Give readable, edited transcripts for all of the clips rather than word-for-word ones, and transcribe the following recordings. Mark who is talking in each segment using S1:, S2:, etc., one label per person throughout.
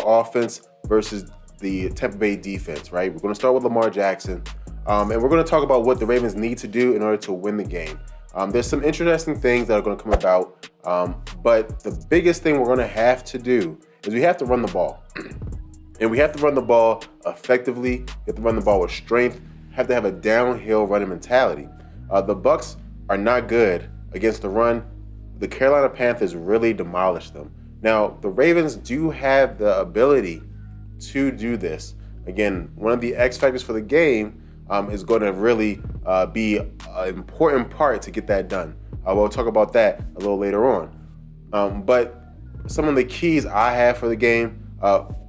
S1: offense versus the Tampa Bay defense, right? We're going to start with Lamar Jackson, and we're going to talk about what the Ravens need to do in order to win the game. There's some interesting things that are going to come about, but the biggest thing we're going to have to do is we have to run the ball. And we have to run the ball effectively. We have to run the ball with strength. Have to have a downhill running mentality. The Bucs are not good against the run. The Carolina Panthers really demolished them. Now, the Ravens do have the ability to do this. Again, one of the X factors for the game is going to really be an important part to get that done. We'll talk about that a little later on. But some of the keys I have for the game,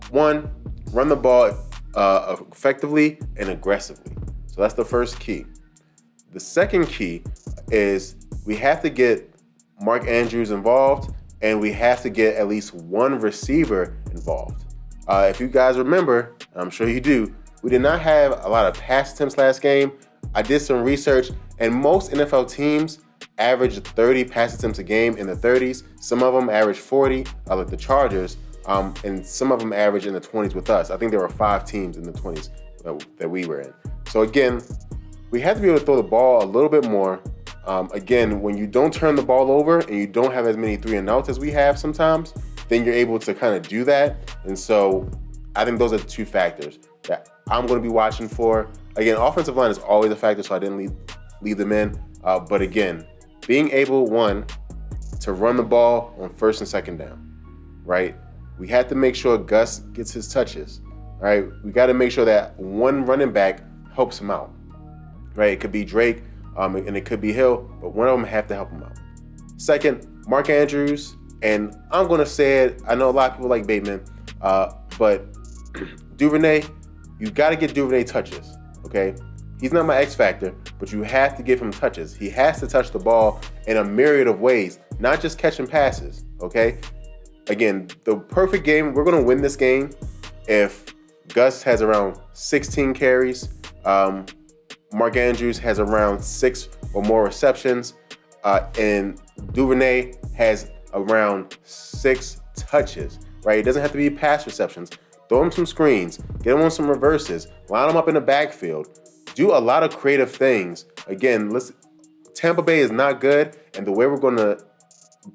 S1: one, run the ball effectively and aggressively. So that's the first key. The second key is we have to get Mark Andrews involved, and we have to get at least one receiver involved. If you guys remember, I'm sure you do, we did not have a lot of pass attempts last game. I did some research, and most NFL teams average 30 pass attempts a game in the 30s. Some of them average 40, like the Chargers, and some of them average in the 20s with us. I think there were 5 teams in the 20s that we were in. So again, we have to be able to throw the ball a little bit more. Again, when you don't turn the ball over and you don't have as many 3 and outs as we have sometimes, then you're able to kind of do that. And so I think those are the 2 factors that I'm going to be watching for. Again, offensive line is always a factor, so I didn't leave them in. But again, being able, one, to run the ball on first and second down, right? We have to make sure Gus gets his touches, right? We got to make sure that one running back helps him out, right? It could be Drake, and it could be Hill, but one of them have to help him out. Second, Mark Andrews, and I'm going to say it, I know a lot of people like Bateman, but Duvernay, you got to get Duvernay touches, okay? He's not my X factor, but you have to give him touches. He has to touch the ball in a myriad of ways, not just catching passes, okay? Again, the perfect game, we're going to win this game if Gus has around 16 carries, Mark Andrews has around 6 or more receptions, and Duvernay has around 6 touches, right? It doesn't have to be pass receptions. Throw him some screens, get him on some reverses, line him up in the backfield, do a lot of creative things. Again, Tampa Bay is not good, and the way we're going to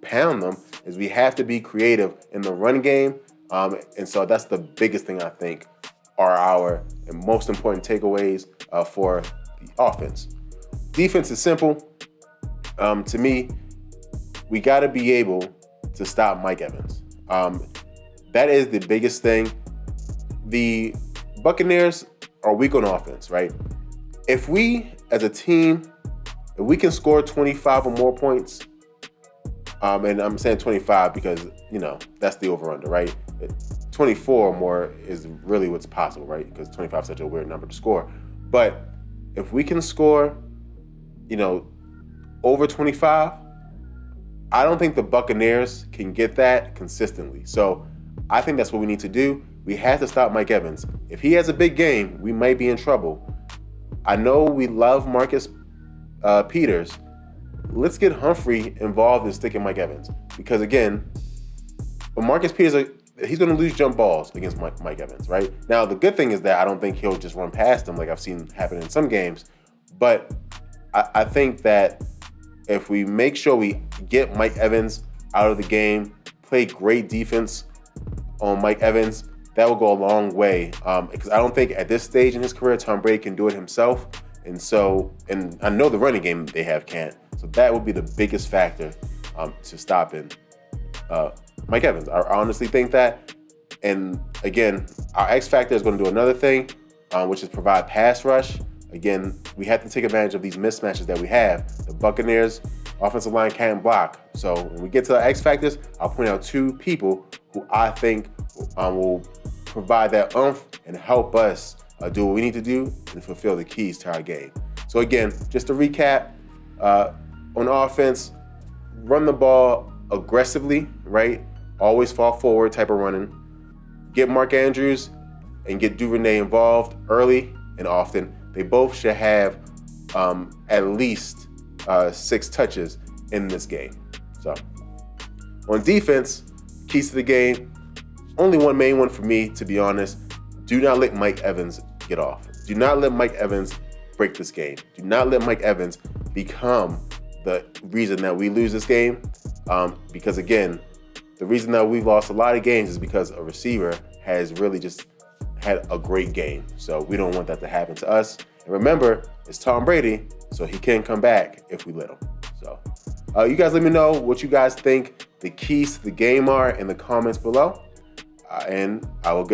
S1: pound them is we have to be creative in the run game, and so that's the biggest thing I think are our most important takeaways for the offense. Defense is simple. To me, we got to be able to stop Mike Evans. That is the biggest thing. The Buccaneers are weak on offense, right? If we, as a team, if we can score 25 or more points, and I'm saying 25 because, that's the over-under, right? 24 or more is really what's possible, right? Because 25 is such a weird number to score. But if we can score, over 25, I don't think the Buccaneers can get that consistently. So I think that's what we need to do. We have to stop Mike Evans. If he has a big game, we might be in trouble. I know we love Marcus Peters. Let's get Humphrey involved in sticking Mike Evans. Because again, when Marcus Peters, he's going to lose jump balls against Mike Evans, right? Now, the good thing is that I don't think he'll just run past him like I've seen happen in some games. But I think that if we make sure we get Mike Evans out of the game, play great defense on Mike Evans, that will go a long way. Because I don't think at this stage in his career, Tom Brady can do it himself. And I know the running game they have can't. So that would be the biggest factor to stopping Mike Evans. I honestly think that. And again, our X factor is going to do another thing, which is provide pass rush. Again, we have to take advantage of these mismatches that we have. The Buccaneers offensive line can't block. So when we get to the X factors, I'll point out 2 people who I think will provide that oomph and help us do what we need to do and fulfill the keys to our game. So again, just to recap, on offense, run the ball aggressively, right? Always fall forward type of running. Get Mark Andrews and get Duvernay involved early and often. They both should have at least 6 touches in this game. So on defense, keys to the game, only one main one for me, to be honest. Do not let Mike Evans get off. Do not let Mike Evans break this game. Do not let Mike Evans become the reason that we lose this game. Because again, the reason that we've lost a lot of games is because a receiver has really just had a great game. So we don't want that to happen to us. And remember, it's Tom Brady, so he can come back if we let him. So you guys let me know what you guys think the keys to the game are in the comments below. And I will get